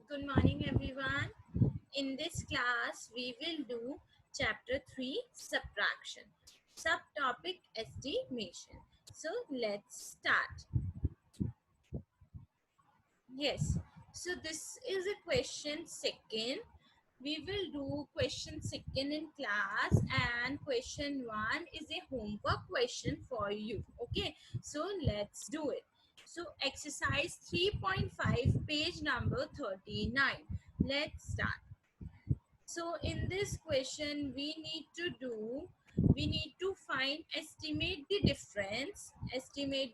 Good morning, everyone. In this class, we will do chapter 3 subtraction, subtopic estimation. So, let's start. Yes, so this is a question second. We will do question second in class, and question 1 is a homework question for you. Okay, so let's do it. So, exercise 3.5, page number 39. Let's start. So in this question, we need to estimate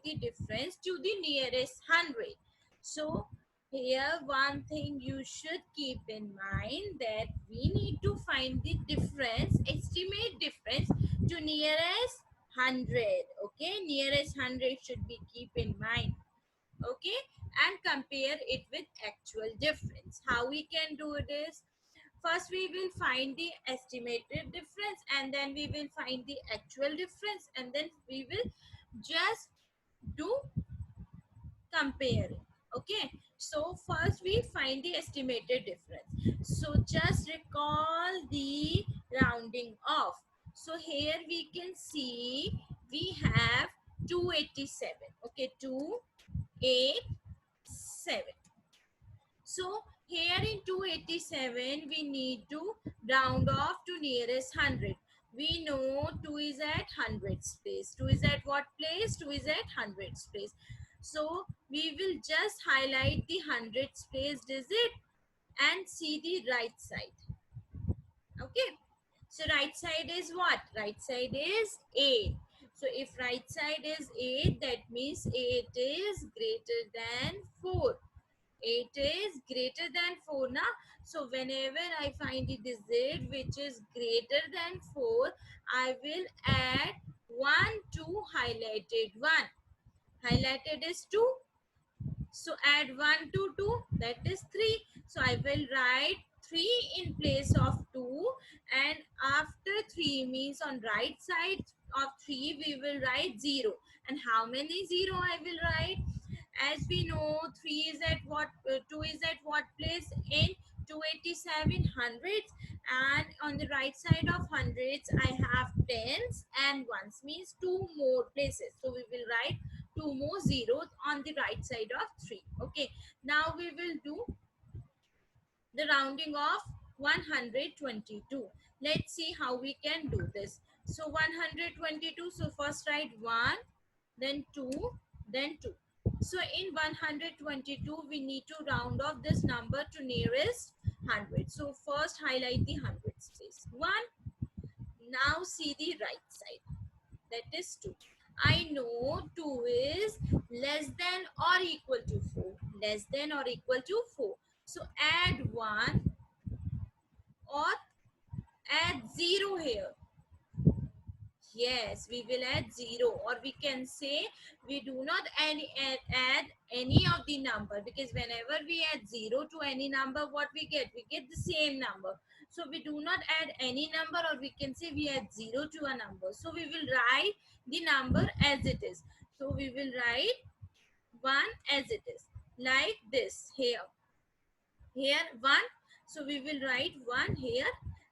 the difference to the nearest 100. So here one thing you should keep in mind that we need to find the estimate difference to nearest 100. Okay, nearest 100 should be keep in mind. Okay, and compare it with actual difference. How we can do this? First we will find the estimated difference, and then we will find the actual difference, and then we will just do comparing. Okay, so first we find the estimated difference. So just recall the rounding off. So here we can see we have 287. Okay, 287. So here in 287, we need to round off to nearest 100. We know 2 is at hundreds place. 2 is at what place? 2 is at hundreds place. So we will just highlight the hundreds place digit and see the right side. Okay. So right side is what? Right side is 8. So if right side is 8, that means 8 is greater than 4. 8 is greater than 4 na. So whenever I find the digit which is greater than 4, I will add 1 to highlighted 1. Highlighted is 2. So add 1 to 2, that is 3. So I will write 3 in place of 2, and after 3 means on right side of 3 we will write 0. And how many 0 I will write? As we know, 3 is at what, 2 is at what place in 287 hundreds, and on the right side of hundreds I have tens and ones, means 2 more places. So we will write 2 more zeros on the right side of 3. Okay, now we will do the rounding of 122. Let's see how we can do this. So 122, so first write 1, then 2, then 2. So in 122, we need to round off this number to nearest 100. So first highlight the hundreds place. 1. Now see the right side. That is 2. I know 2 is less than or equal to 4. Less than or equal to 4. So add 1 or add 0 here. Yes, we will add 0, or we can say we do not add any of the number, because whenever we add 0 to any number, what we get? We get the same number. So we do not add any number, or we can say we add 0 to a number. So we will write the number as it is. So we will write 1 as it is, like this here. Here 1. So we will write 1 here,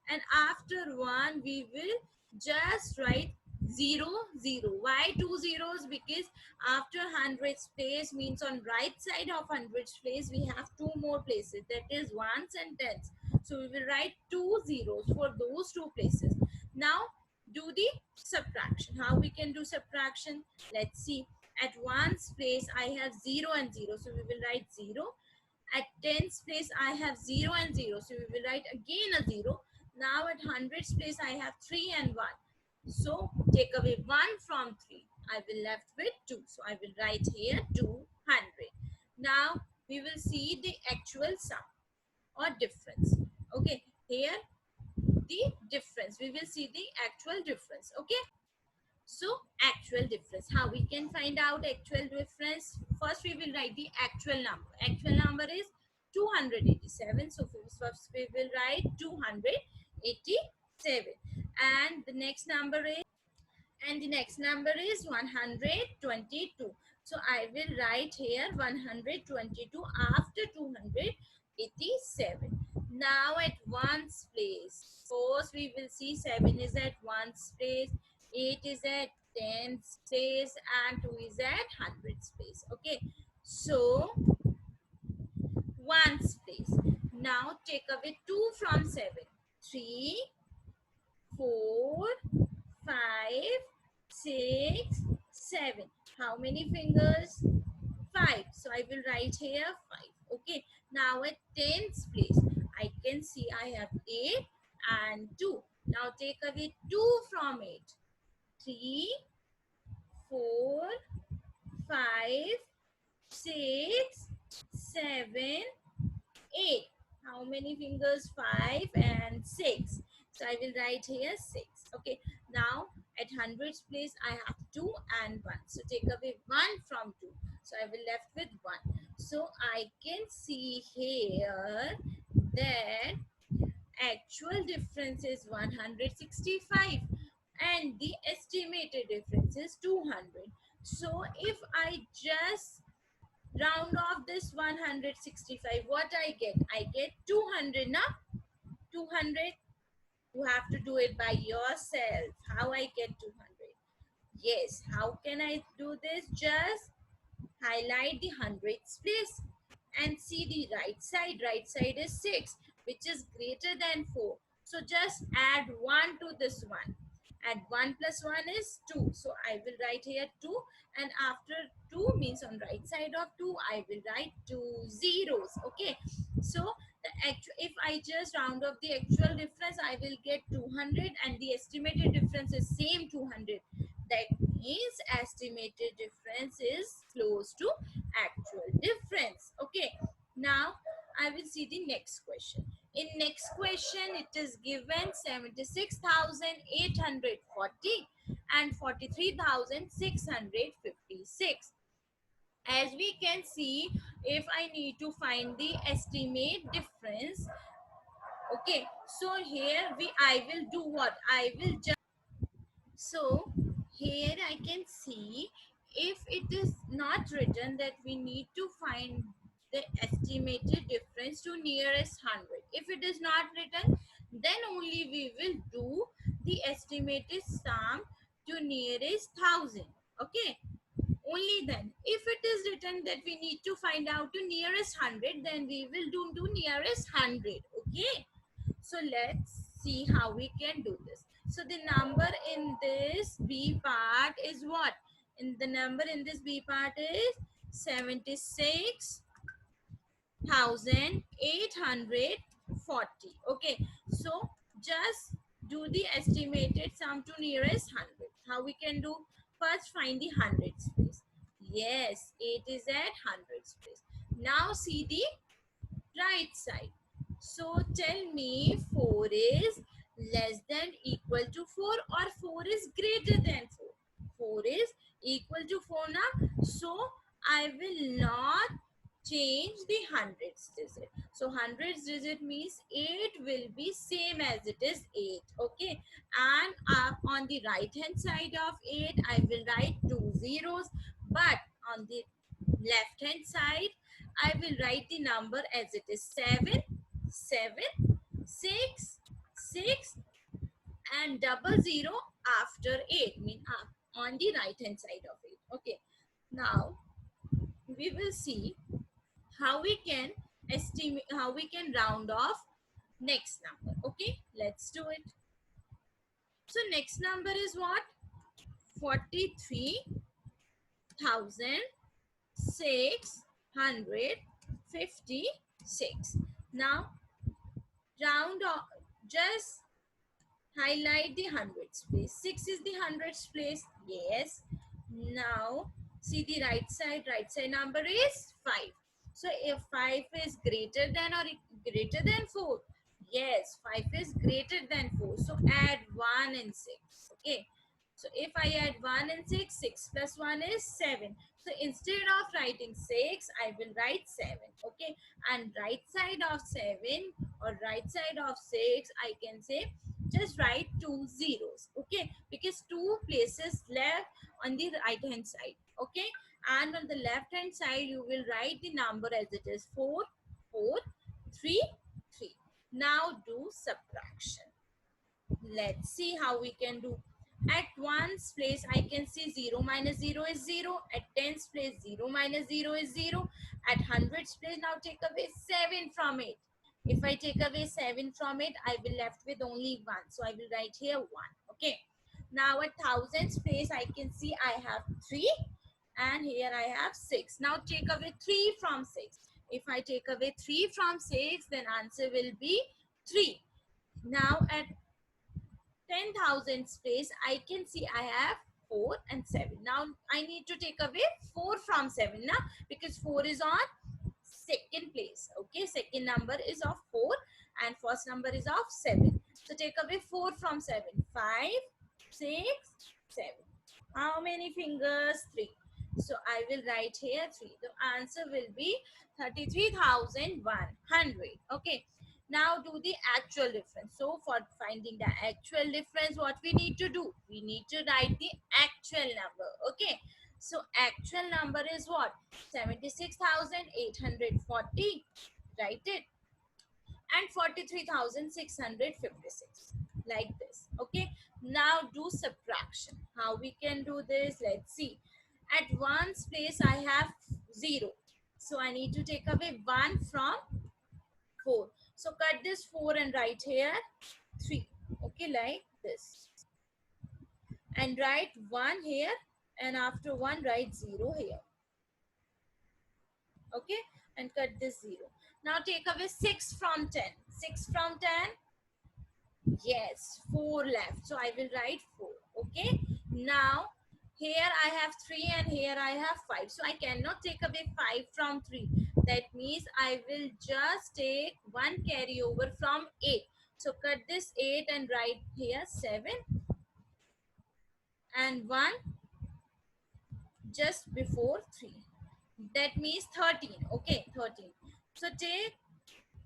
and after 1 we will just write 0 0. Why 2 zeros? Because after hundreds place means on right side of hundreds place we have 2 more places, that is ones and tens. So we will write 2 zeros for those 2 places. Now do the subtraction. How we can do subtraction? Let's see. At ones place I have 0 and 0, so we will write 0. At tens place I have 0 and 0, so we will write again a 0. Now at hundreds place I have 3 and 1. So take away 1 from 3. I will left with 2. So I will write here 200. Now we will see the actual sum or difference. Okay, here the difference. We will see the actual difference. Okay. So actual difference. How we can find out actual difference? First we will write the actual number. Actual number is 287. So first we will write 287. And the next number is 122. So I will write here 122 after 287. 87. Now at ones place. First we will see 7 is at ones place, 8 is at tens place, and 2 is at hundreds place. Okay. So ones place. Now take away 2 from 7. 3, 4, 5, 6, 7. How many fingers? 5. So I will write here 5. Okay. Now at tens place, I can see I have 8 and 2. Now take away 2 from 8. 3, 4, 5, 6, 7, 8. How many fingers? 5 and 6. So I will write here 6. Okay. Now at hundreds place I have 2 and 1. So take away 1 from 2. So I will left with 1. So I can see here that actual difference is 165 and the estimated difference is 200. So if I just round off this 165, what I get? I get 200. Now 200, you have to do it by yourself. How I get 200? Yes, how can I do this? Just highlight the hundreds place and see the right side. Right side is 6, which is greater than 4. So just add 1 to this one. And 1 plus 1 is 2. So I will write here 2. And after 2 means on right side of 2, I will write 2 zeros. Okay. So the actual, if I just round off the actual difference, I will get 200 and the estimated difference is same 200. That means estimated difference is close to actual difference. Okay. Now I will see the next question. In next question, it is given 76,840 and 43,656. As we can see, if I need to find the estimate difference, okay, so here I will do what? I will just, so here I can see if it is not written that we need to find the estimated difference to nearest 100. If it is not written, then only we will do the estimated sum to nearest 1000. Okay. Only then. If it is written that we need to find out to nearest 100, then we will do nearest 100. Okay. So let's see how we can do this. So the number in this B part is what? In the number in this B part is 76,840. Okay. So just do the estimated sum to nearest 100. How we can do? First find the hundreds place. Yes, 8 is at hundreds place. Now see the right side. So tell me 4 is less than equal to 4 or 4 is greater than 4. 4 is equal to 4 now. So I will not change the hundreds digit. So hundreds digit means 8 will be same as it is 8. Okay. And on the right hand side of 8, I will write 2 zeros. But on the left hand side, I will write the number as it is 7, 7, 6, 6 and double zero after 8 mean on the right hand side of it. Okay. Now we will see how we can estimate, how we can round off next number. Okay. Let's do it. So next number is what? 43,656. Now round off, just highlight the hundreds place. 6 is the hundreds place. Yes. Now see the right side. Right side number is 5. So if 5 is greater than or greater than 4. Yes, 5 is greater than 4. So add 1 and 6. Okay. So if I add 1 and 6, 6 plus 1 is 7. So instead of writing 6, I will write 7. Okay. And right side of 7 or right side of 6, I can say just write 2 zeros. Okay. Because 2 places left on the right hand side. Okay. And on the left hand side, you will write the number as it is 4, 4, 3, 3. Now do subtraction. Let's see how we can do. At ones place, I can see 0 minus 0 is 0. At tens place, 0 minus 0 is 0. At hundreds place, now take away 7 from it. If I take away 7 from it, I will left with only 1. So I will write here 1. Okay. Now at thousands place, I can see I have 3. And here I have 6. Now take away 3 from 6. If I take away 3 from 6, then answer will be 3. Now at 10,000 space, I can see I have 4 and 7. Now I need to take away 4 from 7 now, because 4 is on second place. Okay, second number is of 4 and first number is of 7. So take away 4 from 7. 5, 6, 7. How many fingers? 3. So I will write here 3. The answer will be 33,100. Okay. Now do the actual difference. So for finding the actual difference, what we need to do? We need to write the actual number. Okay. So actual number is what? 76,840. Write it. And 43,656. Like this. Okay. Now do subtraction. How we can do this? Let's see. At ones place, I have 0. So I need to take away 1 from 4. So cut this 4 and write here 3. Okay, like this. And write 1 here. And after 1, write 0 here. Okay, and cut this 0. Now take away 6 from 10. 6 from 10. Yes, 4 left. So I will write 4. Okay. Now here I have 3 and here I have 5. So I cannot take away 5 from 3. That means I will just take 1 carryover from 8. So cut this 8 and write here 7 and 1 just before 3. That means 13. Okay, 13. So take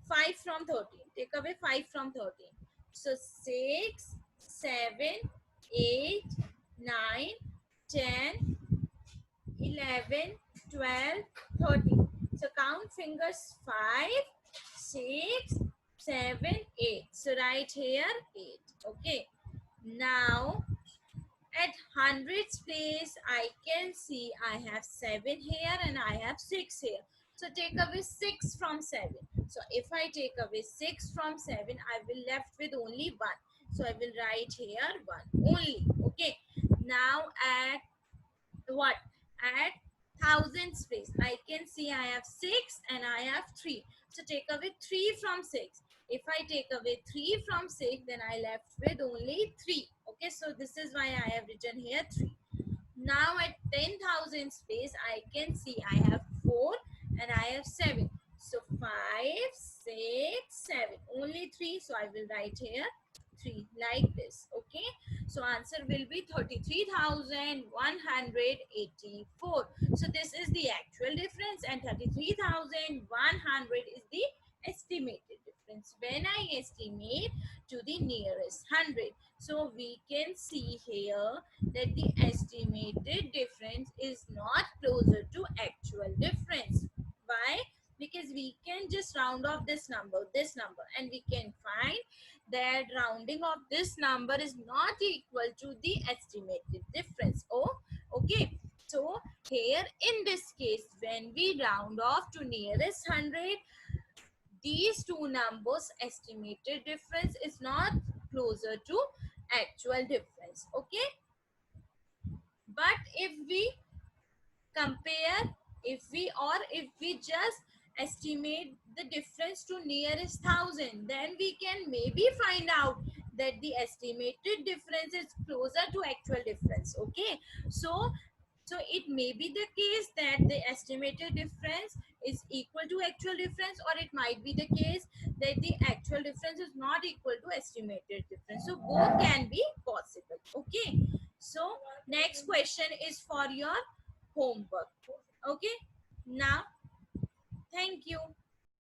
5 from 13. Take away 5 from 13. So 6, 7, 8, 9, 10, 11, 12, 13. So count fingers 5, 6, 7, 8. So write here 8. Okay. Now at hundreds place, I can see I have 7 here and I have 6 here. So take away 6 from 7. So if I take away 6 from 7, I will left with only 1. So I will write here 1 only. Okay. Now at what? At thousands place, I can see I have 6 and I have 3. So take away 3 from 6. If I take away 3 from 6, then I left with only 3. Okay, so this is why I have written here 3. Now at 10,000 space, I can see I have 4 and I have 7. So 5, 6, 7. Only 3. So I will write here 3 like this. Okay. So answer will be 33,184. So this is the actual difference and 33,100 is the estimated difference. When I estimate to the nearest 100. So we can see here that the estimated difference is not closer to actual difference. Why? Because we can just round off this number, and we can find that rounding of this number is not equal to the estimated difference. Oh, okay. So here in this case, when we round off to nearest 100, these two numbers estimated difference is not closer to actual difference. Okay. But if we compare, if we just estimate the difference to nearest 1,000, then we can maybe find out that the estimated difference is closer to actual difference. Okay, so it may be the case that the estimated difference is equal to actual difference, or it might be the case that the actual difference is not equal to estimated difference. So both can be possible. Okay, so next question is for your homework. Okay, now thank you.